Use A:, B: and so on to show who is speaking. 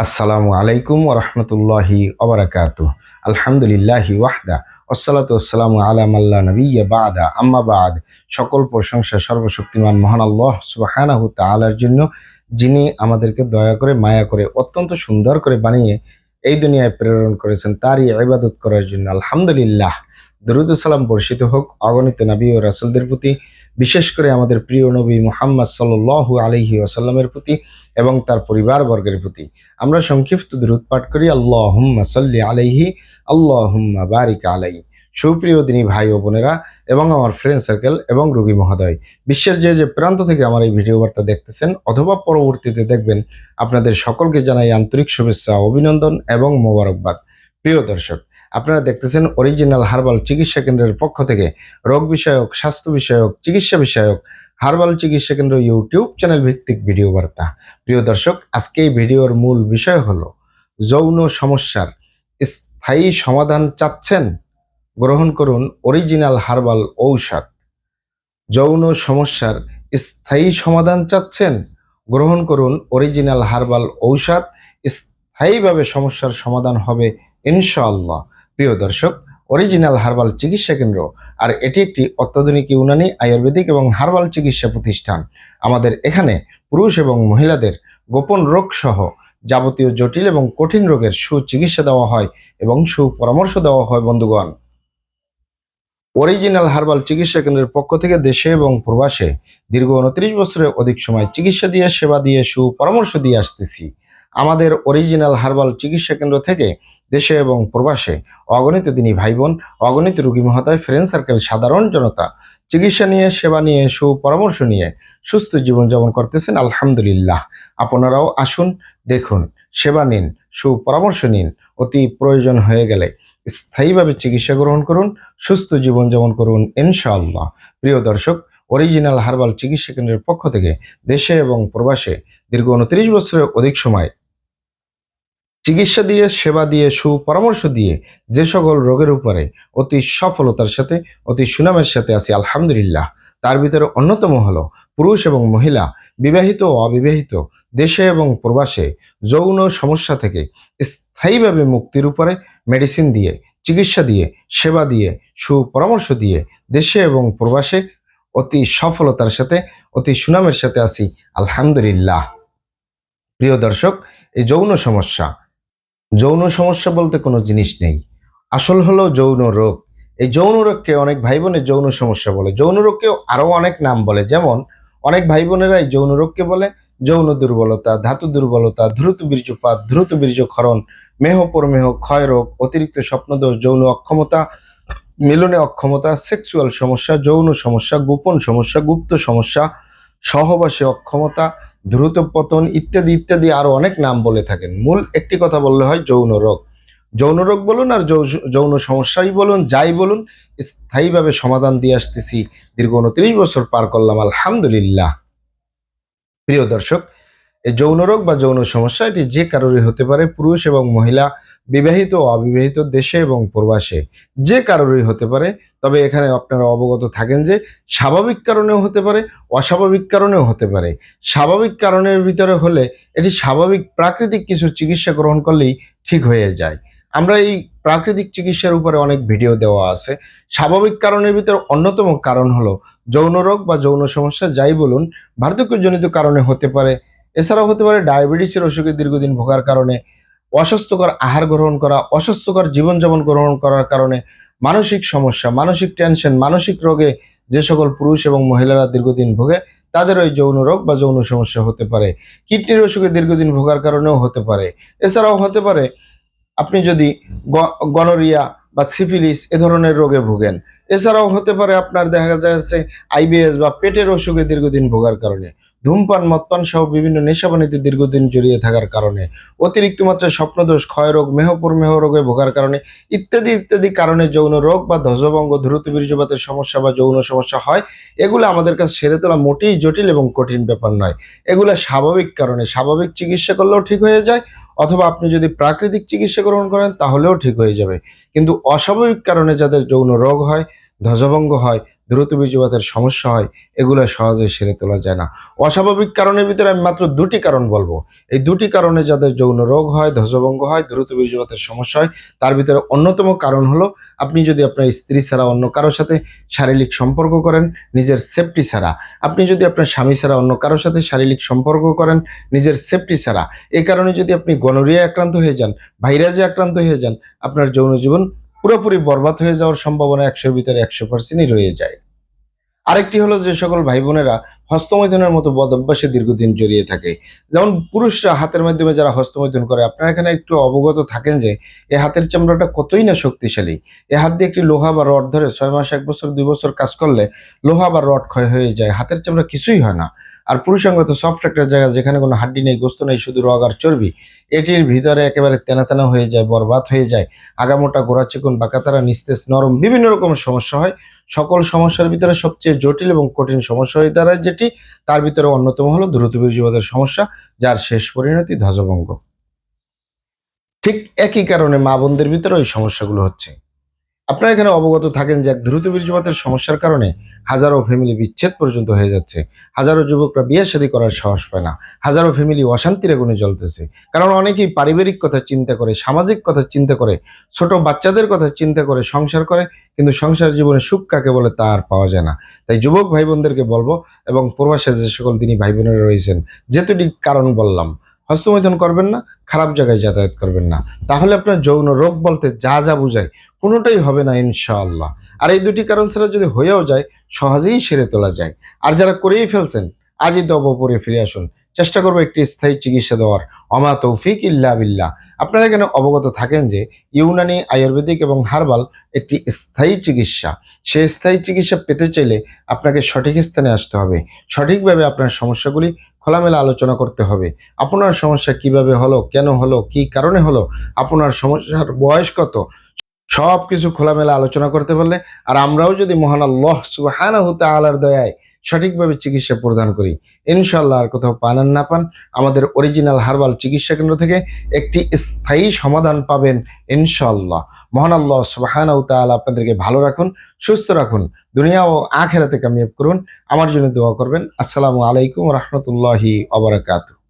A: আসসালামু আলাইকুম ওয়া রাহমাতুল্লাহি ওয়া বারাকাতুহু। আলহামদুলিল্লাহি ওয়াহদা ওয়াসসালাতু ওয়াসসালামু আলা মান লা নাবিয়্যা বা'দা আম্মা বা'দ। সকল প্রশংসা সর্বশক্তিমান মহান আল্লাহ সুবহানাহু তাআলার জন্য, যিনি আমাদেরকে দয়া করে মায়া করে অত্যন্ত সুন্দর করে বানিয়ে এই দুনিয়ায় প্রেরণ করেছেন তারই ইবাদত করার জন্য। আলহামদুলিল্লাহ। দরুদ ও সালাম বর্ষিত হোক অগণিত নবী ও রাসূলদের প্রতি, বিশেষ করে আমাদের প্রিয় নবী মুহাম্মদ সাল্লাল্লাহু আলাইহি ওয়াসাল্লামের প্রতি এবং তার পরিবারবর্গের প্রতি। আমরা সংক্ষিপ্ত দরুদ পাঠ করি, আল্লাহুম্মা সাল্লি আলাইহি, আল্লাহুম্মা বারিক আলাইহি। সুপ্রিয় দিনী ভাই ও বোনেরা এবং আমার ফ্রেন্ড সার্কেল এবং রোগী মহোদয়, বিশ্বের যে যে প্রান্ত থেকে আমার এই ভিডিও বার্তা দেখতেছেন অথবা পরবর্তীতে দেখবেন, আপনাদের সকলকে জানাই আন্তরিক শুভেচ্ছা, অভিনন্দন এবং মোবারকবাদ। প্রিয় দর্শক, আপনারা দেখতেছেন অরিজিনাল হার্বাল চিকিৎসা কেন্দ্রের পক্ষ থেকে রোগ বিষয়ক, স্বাস্থ্য বিষয়ক, চিকিৎসা বিষয়ক হার্বাল চিকিৎসা কেন্দ্র ইউটিউব চ্যানেল ভিত্তিক ভিডিও বার্তা। প্রিয় দর্শক, আজকে এই ভিডিওর মূল বিষয় হলো যৌন সমস্যার স্থায়ী সমাধান চাচ্ছেন, গ্রহণ করুন অরিজিনাল হার্বাল ঔষধ। যৌন সমস্যার স্থায়ী সমাধান চাচ্ছেন, গ্রহণ করুন অরিজিনাল হার্বাল ঔষধ। স্থায়ীভাবে সমস্যার সমাধান হবে ইনশাআল্লাহ। প্রিয় দর্শক, অরিজিনাল হার্বাল চিকিৎসা কেন্দ্র আর এটি একটি অত্যাধুনিক ইউনানি, আয়ুর্বেদিক এবং হার্বাল চিকিৎসা প্রতিষ্ঠান। আমাদের এখানে পুরুষ এবং মহিলাদের গোপন রোগ সহ যাবতীয় জটিল এবং কঠিন রোগের সুচিকিৎসা দেওয়া হয় এবং সুপরামর্শ দেওয়া হয়। বন্ধুগণ, অরিজিনাল হার্বাল চিকিৎসা কেন্দ্রের পক্ষ থেকে দেশে এবং প্রবাসে দীর্ঘ 29 বছরের অধিক সময় চিকিৎসা দিয়ে, সেবা দিয়ে, সুপরামর্শ দিয়ে আসতেছি। আমাদের অরিজিনাল হার্বাল চিকিৎসা কেন্দ্র থেকে দেশে এবং প্রবাসে অগণিত দিনী ভাই বোন, অগণিত রোগী মহোদয়, ফ্রেন্ড সার্কেল, সাধারণ জনতা চিকিৎসা নিয়ে, সেবা নিয়ে, সুপরামর্শ নিয়ে সুস্থ জীবনযাপন করতেছেন। আলহামদুলিল্লাহ। আপনারাও আসুন, দেখুন, সেবা নিন, সুপরামর্শ নিন। অতি প্রয়োজন হয়ে গেলে স্থায়ীভাবে চিকিৎসা গ্রহণ করুন, সুস্থ জীবনযাপন করুন ইনশাআল্লাহ। প্রিয় দর্শক, অরিজিনাল হার্বাল চিকিৎসা কেন্দ্রের পক্ষ থেকে দেশে এবং প্রবাসে দীর্ঘ 29 বছরের অধিক সময় চিকিৎসা দিয়ে, সেবা দিয়ে, সুপরামর্শ দিয়ে যে সকল রোগের উপরে অতি সফলতার সাথে, অতি সুনামের সাথে আছি আলহামদুলিল্লাহ। তার ভিতরে অন্যতম হলো পুরুষ এবং মহিলা, বিবাহিত ও অবিবাহিত, দেশে এবং প্রবাসে যৌন সমস্যা থেকে স্থায়ীভাবে মুক্তির উপরে মেডিসিন দিয়ে, চিকিৎসা দিয়ে, সেবা দিয়ে, সুপরামর্শ দিয়ে দেশে এবং প্রবাসে অতি সফলতার সাথে, অতি সুনামের সাথে আছি আলহামদুলিল্লাহ। প্রিয় দর্শক, এই যৌন সমস্যা বলতে কোনো জিনিস নেই। আসল হলো যৌন রোগ। এই যৌন রোগকে অনেক ভাই বোনের যৌন সমস্যা বলে। যৌন রোগকেও আরও অনেক নাম বলে। যেমন অনেক ভাই বোনেরা এই যৌন রোগকে বলে যৌন দুর্বলতা, ধাতু দুর্বলতা, দ্রুত বীর্যপাত, দ্রুত বীর্যক্ষরণ, মেহ প্রমেহ, ক্ষয় রোগ, অতিরিক্ত স্বপ্নদোষ, যৌন অক্ষমতা, মিলনে অক্ষমতা, সেক্সুয়াল সমস্যা, যৌন সমস্যা, গোপন সমস্যা, গুপ্ত সমস্যা, সহবাসে অক্ষমতা, দ্রুত পতন ইত্যাদি ইত্যাদি আরো অনেক নাম বলে থাকেন। মূল একটি কথা বললে হয় যৌন রোগ। যৌন রোগ বলুন আর যৌন সমস্যাই বলুন, যাই বলুন, স্থায়ীভাবে সমাধান দিয়ে আসতেছি। দীর্ঘ 29 বছর পার করলাম আলহামদুলিল্লাহ। প্রিয় দর্শক, এই যৌন রোগ বা যৌন সমস্যা এটি যে কারোরই হতে পারে। পুরুষ এবং মহিলা, বিবাহিত ও অবিবাহিত, দেশে এবং প্রবাসে যে কারোরই হতে পারে। তবে এখানে আপনারা অবগত থাকেন যে স্বাভাবিক কারণেও হতে পারে, অস্বাভাবিক কারণেও হতে পারে। স্বাভাবিক কারণের ভিতরে হলে এটি স্বাভাবিক প্রাকৃতিক কিছু চিকিৎসা গ্রহণ করলেই ঠিক হয়ে যায়। আমরা এই প্রাকৃতিক চিকিৎসার উপরে অনেক ভিডিও দেওয়া আছে। স্বাভাবিক কারণের ভিতরে অন্যতম কারণ হলো যৌন রোগ বা যৌন সমস্যা, যাই বলুন, বার্ধক্যজনিত কারণে হতে পারে। এছাড়াও হতে পারে ডায়াবেটিসের অসুখে দীর্ঘদিন ভোগার কারণে, অস্বাস্থ্যকর আহার গ্রহণ করা, অস্বাস্থ্যকর জীবনযাপন গ্রহণ করার কারণে, মানসিক সমস্যা, মানসিক টেনশন, মানসিক রোগে যে সকল পুরুষ এবং মহিলারা দীর্ঘদিন ভোগে তাদের ওই যৌন রোগ বা যৌন সমস্যা হতে পারে। কিডনির অসুখে দীর্ঘদিন ভোগার কারণেও হতে পারে। এছাড়াও হতে পারে আপনি যদি গনোরিয়া বা সিফিলিস এ ধরনের রোগে ভোগেন। এছাড়াও হতে পারে আপনার দেখা যাচ্ছে আইবিএস বা পেটের অসুখে দীর্ঘদিন ভোগার কারণে, ধূমপান, মদপান সহ বিভিন্ন নেশাবানিতে দীর্ঘদিন জড়িয়ে থাকার কারণে, অতিরিক্ত মাত্রায় স্বপ্নদোষ, ক্ষয় রোগ, মেহ রোগে ভোগার কারণে ইত্যাদি ইত্যাদি কারণে যৌন রোগ বা ধ্বজভঙ্গ, দ্রুত বীর্যপাতের সমস্যা বা যৌন সমস্যা হয়। এগুলো আমাদের কাছে সেরে তোলা মোটেই জটিল এবং কঠিন ব্যাপার নয়। এগুলো স্বাভাবিক কারণে, স্বাভাবিক চিকিৎসা করলেও ঠিক হয়ে যায়, অথবা আপনি যদি প্রাকৃতিক চিকিৎসা গ্রহণ করেন তাহলেও ঠিক হয়ে যাবে। কিন্তু অস্বাভাবিক কারণে যাদের যৌন রোগ হয়, ধ্বজভঙ্গ হয়, দ্রুত বীর্যপাতের সমস্যা হয়, এগুলো সহজে সেরে তোলা যায় না। অস্বাভাবিক কারণের ভিতরে আমি মাত্র দুটি কারণ বলবো। এই দুটি কারণে যাদের যৌন রোগ হয়, ধ্বজভঙ্গ হয়, দ্রুত বীর্যপাতের সমস্যা হয়, তার ভিতরে অন্যতম কারণ হলো আপনি যদি আপনার স্ত্রী ছাড়া অন্য কারোর সাথে শারীরিক সম্পর্ক করেন নিজের সেফটি ছাড়া। আপনি যদি আপনার স্বামী ছাড়া অন্য কারোর সাথে শারীরিক সম্পর্ক করেন নিজের সেফটি ছাড়া। এই কারণে যদি আপনি গনোরিয়া আক্রান্ত হয়ে যান, ভাইরাসে আক্রান্ত হয়ে যান, আপনার যৌন জীবন পুরোপুরি বরবাদ হয়ে যাওয়ার সম্ভাবনা ১০০-র ভিতরে ১০০%ই রয়ে যায়। আরেকটি হলো যে সকল ভাই বোনেরা হস্তমৈথুনের মতো বদ অভ্যাসে দীর্ঘদিন জড়িয়ে থাকে। যেমন পুরুষরা হাতের মাধ্যমে যারা হস্তমৈথুন করে, আপনারা এখানে একটু অবগত থাকেন যে এই হাতের চামড়াটা কতই না শক্তিশালী। এ হাত দিয়ে একটি লোহা বা রড ধরে ৬ মাস, ১ বছর, ২ বছর কাজ করলে লোহা বা রড ক্ষয় হয়ে যায়, হাতের চামড়া কিছুই হয় না। আর পুরুষাঙ্গ তো সফট একটা জায়গা, যেখানে কোনো হাড্ডি নেই, গোস্ত নেই, শুধু রগ আর চর্বি। এটির ভিতরে একেবারে তেনা তেনা হয়ে যায়, বরবাদ হয়ে যায়, আগামোটা, গোড়া চিকন, বাঁকাতারা, নিস্তেজ, নরম, বিভিন্ন রকমের সমস্যা হয়। সকল সমস্যার ভিতরে সবচেয়ে জটিল এবং কঠিন সমস্যা হয়ে দাঁড়ায় যেটি, তার ভিতরে অন্যতম হলো দ্রুত বীর্যপাতের সমস্যা, যার শেষ পরিণতি ধ্বজভঙ্গ। ঠিক একই কারণে মা বোনদের ভিতরে ওই সমস্যাগুলো হচ্ছে। আপনারা এখানে অবগত থাকেন যে এক দ্রুত বীর্যপাতের সমস্যার কারণে হাজারো ফ্যামিলি বিচ্ছেদ পর্যন্ত হয়ে যাচ্ছে, হাজারো যুবকরা বিয়ে শাদী করার সাহস পায় না, হাজারো ফ্যামিলি অশান্তির আগুনে জ্বলতেছে। কারণ অনেকেই পারিবারিক কথা চিন্তা করে, সামাজিক কথা চিন্তা করে, ছোট বাচ্চাদের কথা চিন্তা করে সংসার করে, কিন্তু সংসার জীবনে সুখ কাকে বলে তা আর পাওয়া যায় না। তাই যুবক ভাই বোনদেরকে বলবো, এবং প্রবাসে যে সকল দিনী ভাই বোনেরা রয়েছেন, যেতুটি কারণ বললাম, হস্তমৈথুন করবেন না, খারাপ জায়গায় যাতায়াত করবেন না, তাহলে আপনার যৌন রোগ বলতে যা যা বুঝায় কোনোটাই হবে না ইনশাআল্লাহ। আর এই দুটি কারণ ছাড়া যদি হয়েও যায়, সহজেই সেরে তোলা যায়। আর যারা করেই ফেলছেন, আজই তওবা ফিরে আসুন। চেষ্টা করবো একটি স্থায়ী চিকিৎসা দেওয়ার। অমা তৌফিক ইল্লা বিল্লাহ। আপনারা এখানে অবগত থাকেন যে ইউনানি, আয়ুর্বেদিক এবং হার্বাল একটি স্থায়ী চিকিৎসা। সেই স্থায়ী চিকিৎসা পেতে চাইলে আপনাকে সঠিক স্থানে আসতে হবে, সঠিকভাবে আপনার সমস্যাগুলি খোলামেলা আলোচনা করতে হবে। আপনার সমস্যা কিভাবে হলো, কেন হলো, কি কারণে হলো, আপনার সমস্যার বয়স কত, সবকিছু খোলামেলা আলোচনা করতে পারলে, আর আমরাও যদি মহান আল্লাহ সুবহানাহু তাআলার দয়ায় সঠিকভাবে চিকিৎসা প্রদান করি, ইনশাআল্লাহ আর কোথাও পান আর না পান, আমাদের অরিজিনাল হার্বাল চিকিৎসা কেন্দ্র থেকে একটি স্থায়ী সমাধান পাবেন ইনশাআল্লাহ। মহান আল্লাহ সুবহানাহু তাআলা আপনাদেরকে ভালো রাখুন, সুস্থ রাখুন, দুনিয়া ও আখিরাতে কামিয়াব করুন। আমার জন্য দোয়া করবেন। আসসালামু আলাইকুম ওয়া রাহমাতুল্লাহি ওয়া বারাকাতুহু।